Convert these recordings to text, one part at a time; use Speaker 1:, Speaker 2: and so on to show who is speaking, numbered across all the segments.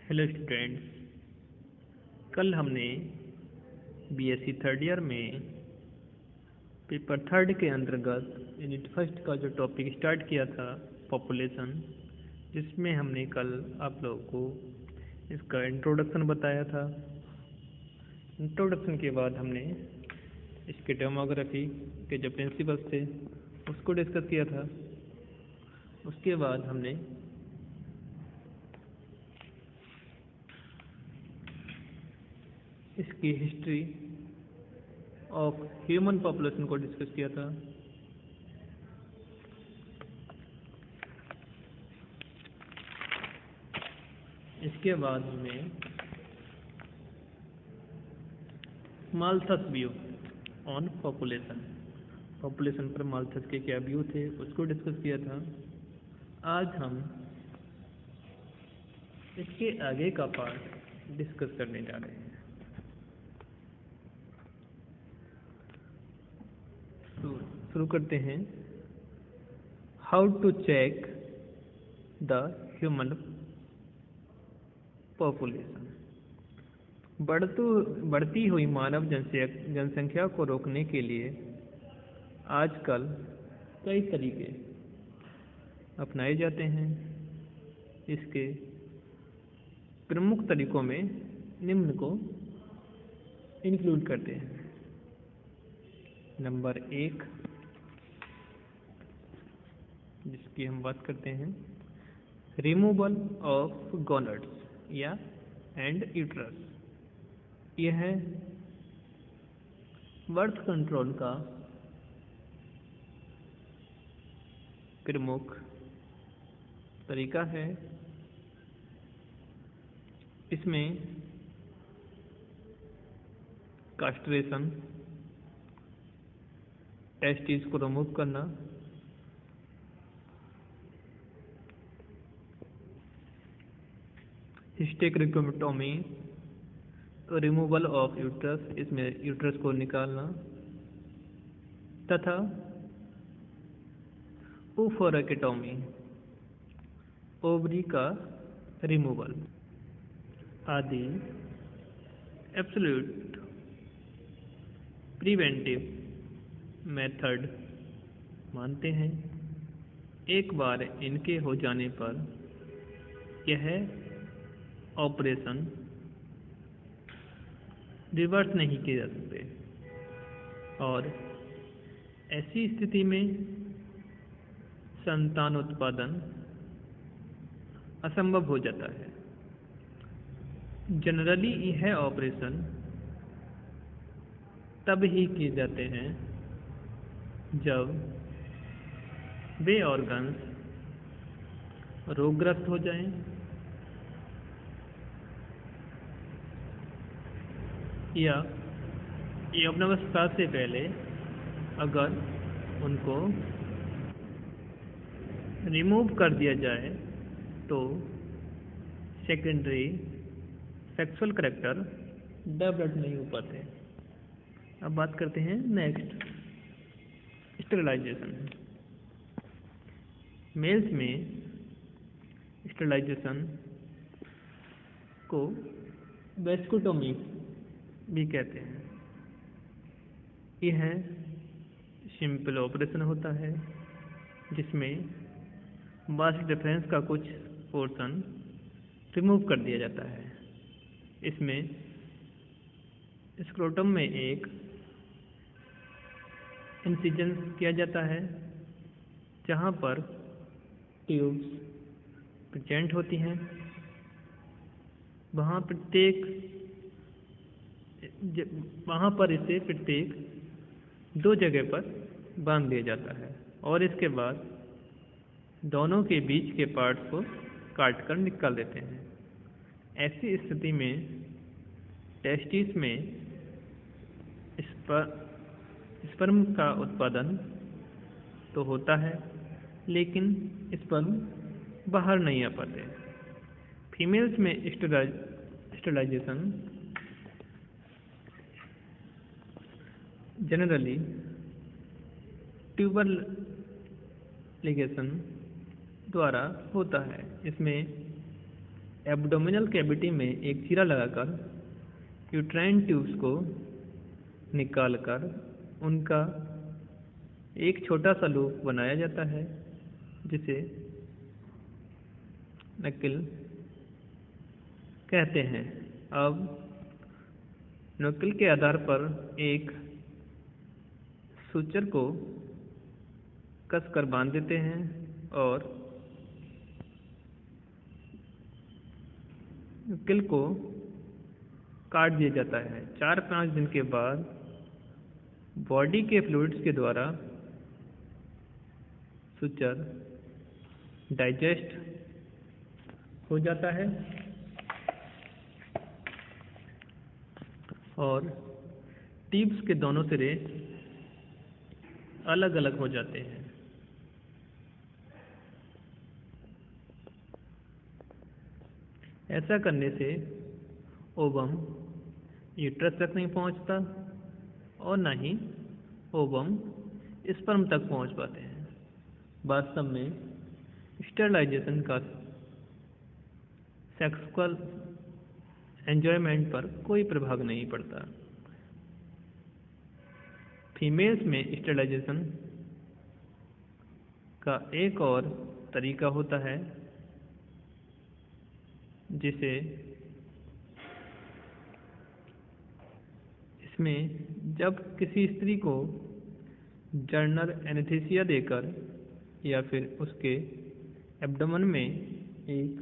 Speaker 1: Hello students. कल हमने BSc third year में पेपर थर्ड के अंतर्गत यूनिट फर्स्ट का जो टॉपिक स्टार्ट किया था पॉपुलेशन, जिसमें हमने कल आप लोगों को इसका इंट्रोडक्शन बताया था। इंट्रोडक्शन के बाद हमने इसके डेमोग्राफी के जो प्रिंसिपल्स थे उसको डिस्कस किया था। उसके बाद हमने इसकी हिस्ट्री ऑफ ह्यूमन पॉपुलेशन को डिस्कस किया था। इसके बाद हमने माल्थस व्यू ऑन पॉपुलेशन पर माल्थस के क्या व्यू थे उसको डिस्कस किया था। आज हम इसके आगे का पार्ट डिस्कस करने जा रहे हैं। शुरू करते हैं। How to check the human population. बढ़ती हुई मानव जनसंख्या को रोकने के लिए आजकल कई तरीके अपनाए जाते हैं। इसके प्रमुख तरीकों में निम्न को इंक्लूड करते हैं। नंबर 1, जिसकी हम बात करते हैं, रिमूवल ऑफ गोनाड्स या एंड यूट्रस। यह बर्थ कंट्रोल का प्रमुख तरीका है। इसमें कास्ट्रेशन, टेस्टिस को रिमूव करना, हिस्टेरेक्टोमी, रिमूवल ऑफ यूट्रस, इसमें यूट्रस को निकालना, तथा ओफोरेक्टोमी, ओवरी का रिमूवल आदि एब्सोल्यूट प्रिवेंटिव मेथड मानते हैं। एक बार इनके हो जाने पर यह ऑपरेशन रिवर्स नहीं किए जा सकते और ऐसी स्थिति में संतान उत्पादन असंभव हो जाता है। जनरली यह ऑपरेशन तब ही किए जाते हैं जब वे ऑर्गन्स रोगग्रस्त हो जाएं या यौवनावस्था से पहले अगर उनको रिमूव कर दिया जाए तो सेकेंडरी सेक्सुअल करैक्टर डेवलप नहीं हो पाते। अब बात करते हैं नेक्स्ट, स्टेरिलाइजेशन। मेल्स में स्टेरिलाइजेशन को वेस्कुटोमी भी कहते हैं। यह सिंपल ऑपरेशन होता है जिसमें वास डिफरेंस का कुछ पोर्शन रिमूव कर दिया जाता है। इसमें स्क्रोटम में एक इंसिजन किया जाता है जहाँ पर ट्यूब्स प्रेजेंट होती हैं। वहाँ पर इसे प्रत्येक 2 जगह पर बांध दिया जाता है और इसके बाद दोनों के बीच के पार्ट्स को काट कर निकाल देते हैं। ऐसी स्थिति में टेस्टिस में स्पर्म का उत्पादन तो होता है लेकिन स्पर्म बाहर नहीं आ पाते। फीमेल्स में स्टेरिलाइजेशन जनरली ट्यूबल लिगेशन द्वारा होता है। इसमें एब्डोमिनल कैविटी में एक चीरा लगाकर यूट्राइन ट्यूब्स को निकालकर उनका एक छोटा सा लूप बनाया जाता है जिसे नक्ल कहते हैं। अब नक्ल के आधार पर एक सूचर को कसकर बांध देते हैं और नक्ल को काट दिया जाता है। 4-5 दिन के बाद बॉडी के फ्लूइड्स के द्वारा सूचर डाइजेस्ट हो जाता है और टिप्स के दोनों सिरे अलग अलग हो जाते हैं। ऐसा करने से ओवम यूट्रस तक नहीं पहुंचता और न ही ओवम स्पर्म तक पहुंच पाते हैं। वास्तव में स्टरलाइजेशन का सेक्सुअल एंजॉयमेंट पर कोई प्रभाव नहीं पड़ता। फीमेल्स में स्टरलाइजेशन का एक और तरीका होता है जिसे इसमें जब किसी स्त्री को जर्नल एनेस्थीसिया देकर या फिर उसके एब्डोमेन में एक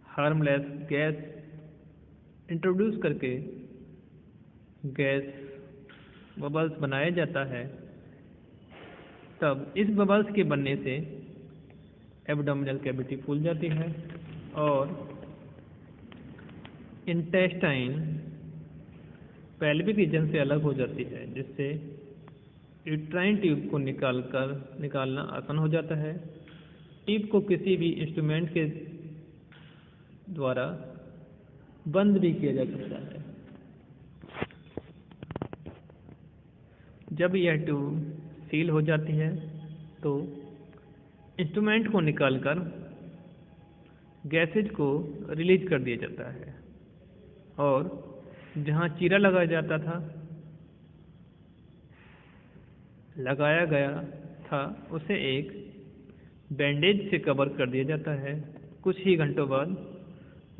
Speaker 1: हार्मलेस गैस इंट्रोड्यूस करके गैस बबल्स बनाया जाता है, तब इस बबल्स के बनने से एब्डोमिनल कैविटी फूल जाती है और इंटेस्टाइन पेल्विक रीजन से अलग हो जाती है, जिससे यूट्राइन ट्यूब को निकालना आसान हो जाता है। ट्यूब को किसी भी इंस्ट्रूमेंट के द्वारा बंद भी किया जा सकता है। जब यह ट्यूब सील हो जाती है तो इंस्ट्रूमेंट को निकालकर गैसेज को रिलीज कर दिया जाता है और जहां चीरा लगाया गया था उसे एक बैंडेज से कवर कर दिया जाता है। कुछ ही घंटों बाद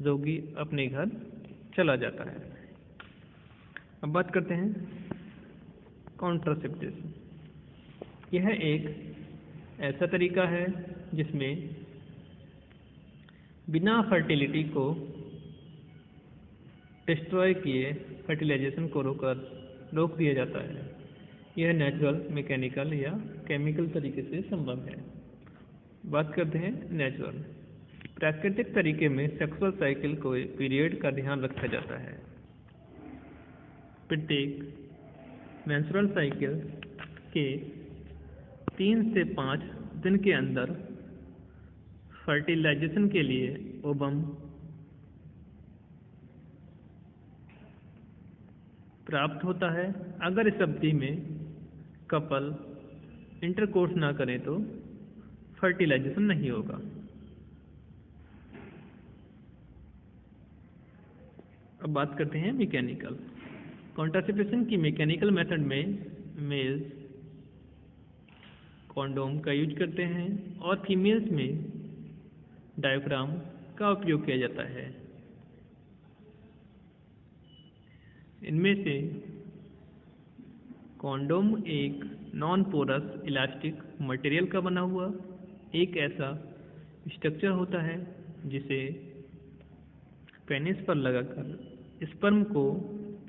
Speaker 1: रोगी अपने घर चला जाता है। अब बात करते हैं कॉन्ट्रासेप्टिव। यह एक ऐसा तरीका है जिसमें बिना फर्टिलिटी को डिस्ट्रॉय किए फर्टिलाइजेशन को रोक दिया जाता है। यह नेचुरल, मैकेनिकल या केमिकल तरीके से संभव है। बात करते हैं नेचुरल। प्राकृतिक तरीके में सेक्सुअल साइकिल को पीरियड का ध्यान रखा जाता है। प्रत्येक मेंस्ट्रुअल साइकिल के 3 से 5 दिन के अंदर फर्टिलाइजेशन के लिए ओवम प्राप्त होता है। अगर इस अवधि में कपल इंटरकोर्स ना करें तो फर्टिलाइजेशन नहीं होगा। अब बात करते हैं मैकेनिकल। कॉन्ट्रासेप्शन की मैकेनिकल मेथड में मेल्स कॉन्डोम का यूज करते हैं और फीमेल्स में डायफ्राम का उपयोग किया जाता है। इनमें से कॉन्डोम एक नॉन पोरस इलास्टिक मटेरियल का बना हुआ एक ऐसा स्ट्रक्चर होता है जिसे पेनिस पर लगाकर स्पर्म को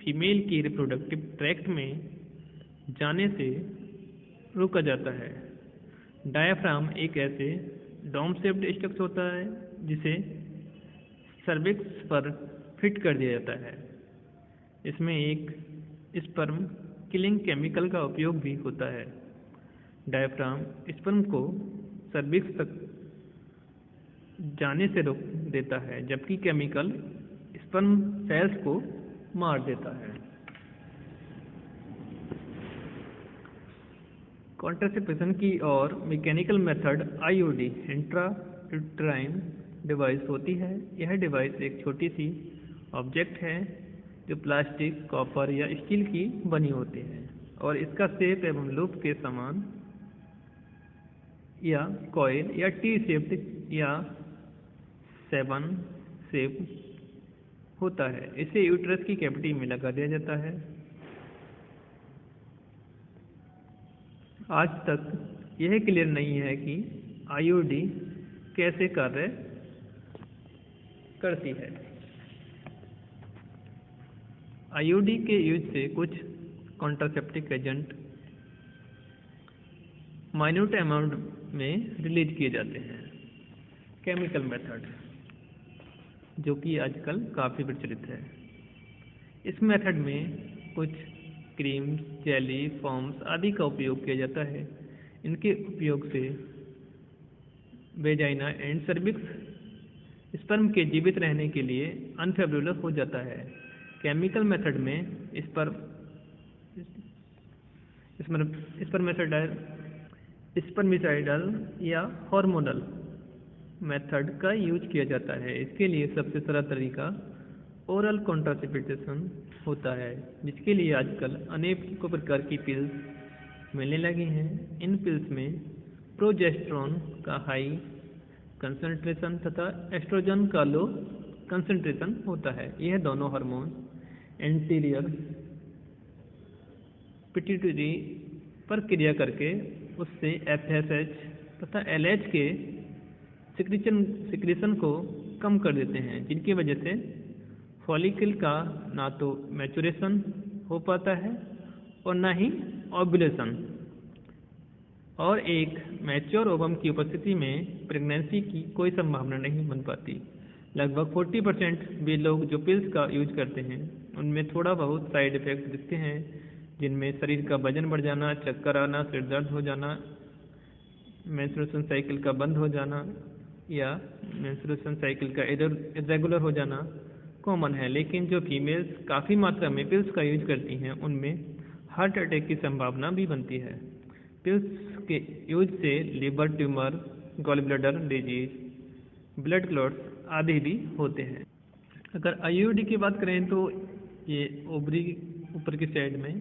Speaker 1: फीमेल की रिप्रोडक्टिव ट्रैक्ट में जाने से रोका जाता है। डायाफ्राम एक ऐसे डोम शेप्ड स्ट्रक्चर होता है जिसे सर्विक्स पर फिट कर दिया जाता है। इसमें एक स्पर्म किलिंग केमिकल का उपयोग भी होता है। डायाफ्राम स्पर्म को सर्विक्स तक जाने से रोक देता है, जबकि केमिकल स्पर्म सेल्स को मार देता है। कॉन्ट्रासेप्शन की और mechanical method IUD intra uterine device होती है। यह डिवाइस एक छोटी सी ऑब्जेक्ट है जो प्लास्टिक, कॉपर या स्टील की बनी होती है और इसका शेप एवं लूप के समान या कॉइल या टी शेप्ड या 7 शेप होता है। इसे यूट्रस की कैविटी में लगा दिया जाता है। आज तक यह क्लियर नहीं है कि आईयूडी कैसे कार्य करती है। आईयूडी के यूज से कुछ कॉन्ट्रासेप्टिव एजेंट माइन्यूट अमाउंट में रिलीज किए जाते हैं। केमिकल मेथड, जो कि आजकल काफ़ी प्रचलित है। इस मेथड में कुछ क्रीम्स, जेली, फॉर्म्स आदि का उपयोग किया जाता है। इनके उपयोग से वेजाइना एंड सर्विक्स स्पर्म के जीवित रहने के लिए अनफेवरेबल हो जाता है। केमिकल मेथड में स्पर्मिसाइडल या हार्मोनल मेथड का यूज किया जाता है। इसके लिए सबसे सरल तरीका ओरल कॉन्ट्रासेप्शन होता है, जिसके लिए आजकल अनेक प्रकार की पिल्स मिलने लगी हैं। इन पिल्स में प्रोजेस्टेरोन का हाई कंसंट्रेशन तथा एस्ट्रोजन का लो कंसंट्रेशन होता है। यह दोनों हार्मोन एंटीरियर पिट्यूटरी पर क्रिया करके उससे एफएसएच तथा एलएच के सिक्रीशन को कम कर देते हैं, जिनकी वजह से फॉलिकल का ना तो मैचुरेशन हो पाता है और ना ही ओव्यूलेशन, और एक मैच्योर ओवम की उपस्थिति में प्रेगनेंसी की कोई संभावना नहीं बन पाती। लगभग 40% वे लोग जो पिल्स का यूज करते हैं उनमें थोड़ा बहुत साइड इफेक्ट दिखते हैं, जिनमें शरीर का वजन बढ़ जाना, चक्कर आना, सिर दर्द हो जाना, मेंस्ट्रुएशन साइकिल का बंद हो जाना या मेंस्ट्रुएशन साइकिल का इरेगुलर हो जाना कॉमन है। लेकिन जो फीमेल्स काफ़ी मात्रा में पिल्स का यूज करती हैं उनमें हार्ट अटैक की संभावना भी बनती है। पिल्स के यूज से liver tumour, gall bladder disease, blood clots आदि भी होते हैं। अगर आईयूडी की बात करें तो ये ओवरी ऊपर की साइड में,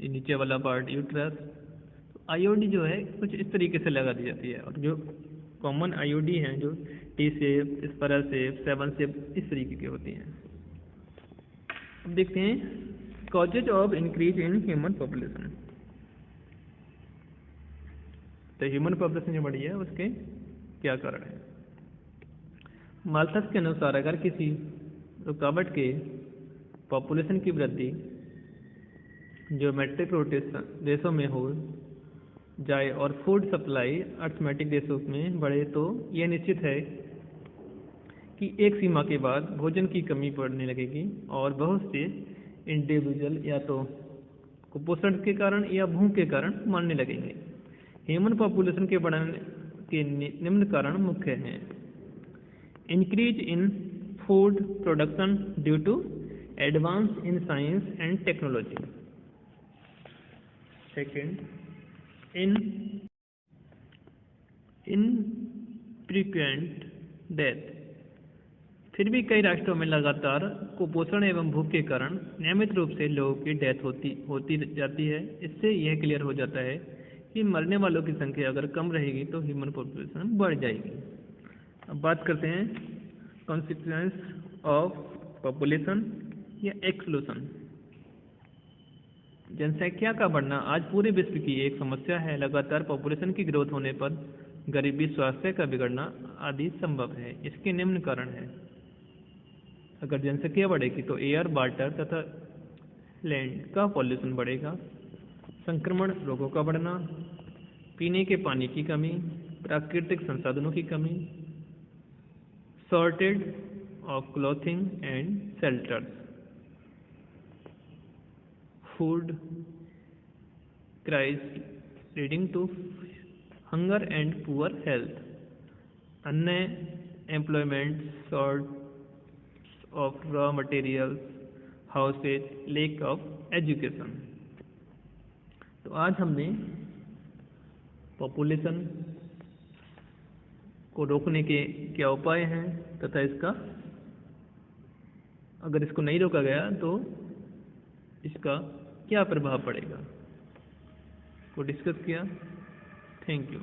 Speaker 1: ये नीचे वाला पार्ट यूट्रस, तो आईयूडी जो है कुछ इस तरीके से लगा दी जाती है। और जो कॉमन आईयूडी हैं जो T shape, spiral shape, 7 shape इस तरीके की होती हैं। अब देखते हैं causes of increase in human population. तो ह्यूमन पॉपुलेशन जो बढ़ी है उसके क्या कारण है। माल्थस के अनुसार अगर किसी रुकावट के पॉपुलेशन की वृद्धि ज्योमेट्रिक रोटेशन देशों में हो जाए और फूड सप्लाई अर्थमेटिक देशों में बढ़े तो यह निश्चित है कि एक सीमा के बाद भोजन की कमी पड़ने लगेगी और बहुत से इंडिविजुअल या तो कुपोषण के कारण या भूख के कारण मरने लगेंगे। ह्यूमन पॉपुलेशन के बढ़ने के निम्न कारण मुख्य हैं। Increase in food production due to advance in science and technology. Second, infrequent death. फिर भी कई राष्ट्रों में लगातार कुपोषण एवं भूख के कारण नियमित रूप से लोगों की डेथ होती जाती है। इससे यह क्लियर हो जाता है कि मरने वालों की संख्या अगर कम रहेगी तो ह्यूमन पॉपुलेशन बढ़ जाएगी। अब बात करते हैं कॉन्सिक्वेंस ऑफ पॉपुलेशन या एक्सक्लूशन। जनसंख्या का बढ़ना आज पूरे विश्व की एक समस्या है। लगातार पॉपुलेशन की ग्रोथ होने पर गरीबी, स्वास्थ्य का बिगड़ना आदि संभव है। इसके निम्न कारण है। अगर जनसंख्या बढ़ेगी तो एयर, वाटर तथा लैंड का पॉल्यूशन बढ़ेगा, संक्रमण रोगों का बढ़ना, पीने के पानी की कमी, प्राकृतिक संसाधनों की कमी, shortage of clothing and shelters, food crisis leading to hunger and poor health, unemployment, short of raw materials, houses, lack of education. तो आज हमने पॉपुलेशन को रोकने के क्या उपाय हैं तथा इसका अगर इसको नहीं रोका गया तो इसका क्या प्रभाव पड़ेगा को डिस्कस किया। Thank you.